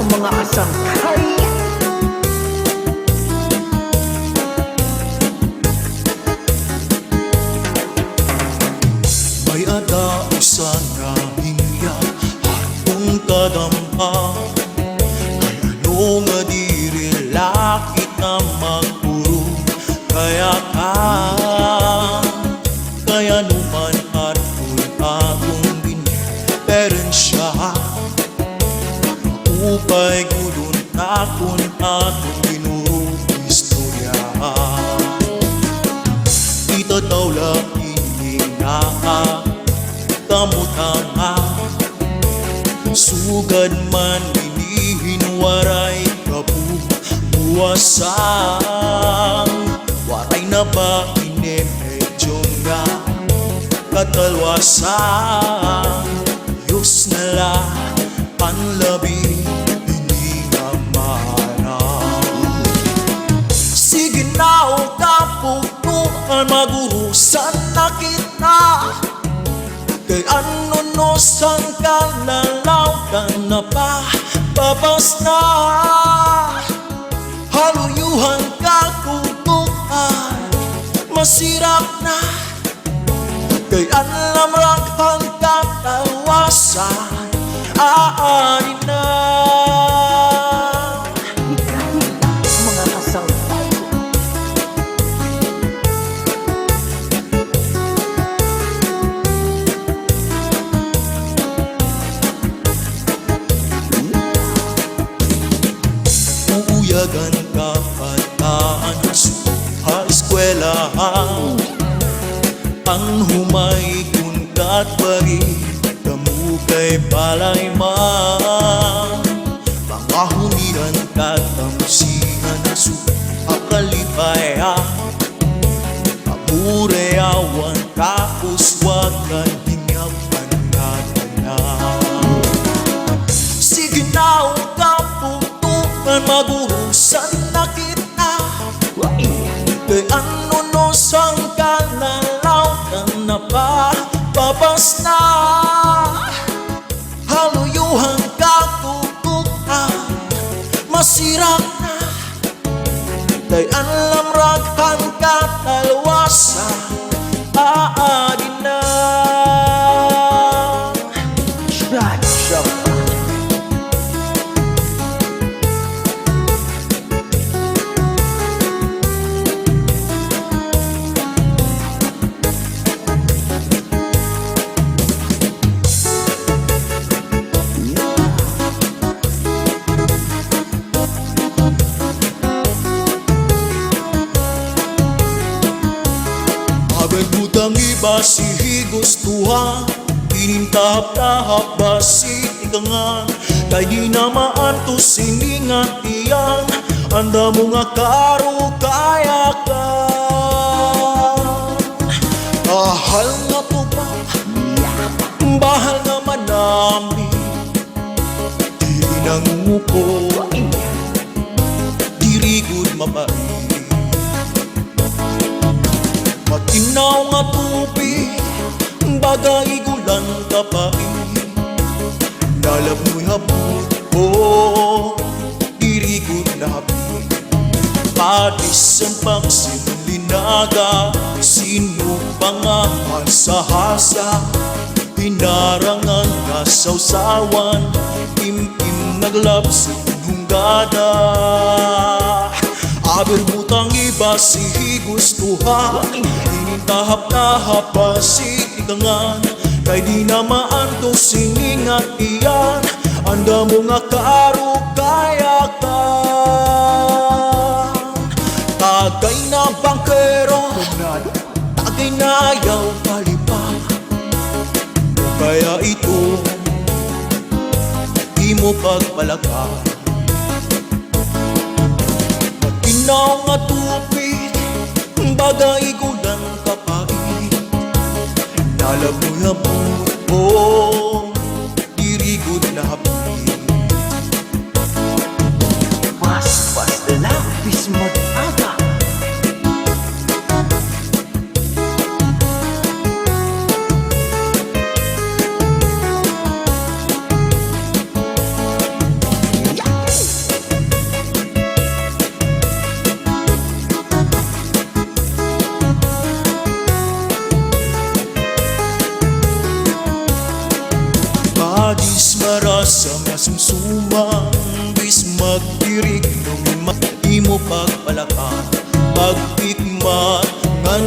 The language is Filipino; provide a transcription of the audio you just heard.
mga kasangkay. May ada isang hingya atong kadamha, kay ano nga diri lakit na magpuro kaya numan at atong ginperensya upay gulon takon atong ginuro istorya. Itataw lang kamutanga sugad man inihin waray kabuwasan, waray na ba medyo nga katalwasan, Diyos na lang panlabi hindi nga manang. Sige na o kapunuan magurusan na kita, kay ano no sang kalalaw ka na pa babas na, haluyuhan ka kukuhan masirap na, kay alam raghang katawasan aarin na. Mga kasangkay. Uuyagan kabataan sa eskwelahan, ang humay kun katwari kamu kay balay man, mga humiran katamusingan su akalipaya, amureawan kauswagan hingapan natin na. Sige na o kaputukan magurusan na kita, kay ano no sang kalalaw ka na pa babas na, haluyuhan ka tutukan masirap na, kay alam raghang katalwasan aarin na. Chacha. Abang iba si gustuhan, inintahap-tahap ba si tigangan, kay di namaan to siningat iyan, anda mo nga karo kaya ka. Bahal nga tuba, bahal nga manami, di nanguko, dirigod mabait. Matinaw nga tubig, bagay gulan kapait, nalab mo'y habot ko, dirigod na habit. Padis ang pagsimlinaga, sino pangahan sa hasa, pinarangan kasawsawan, im-im naglabsig hunggada. Aberbutang iba si gustuhan, inintahap-tahap pa si tigangan, kay di namaan to siningat iyan, anda mo nga karo kaya ka. Tagay na bangkero, tagay na ayaw palipa, kaya ito di mo pagpalaga. Matinaw nga tubig, bagay gulan kapait, nalab mo'y habot ko, dirigod na habit. Paspas na labis mag-aga. tirik, lumimat, imo pagpalakan, pagtikman, ngan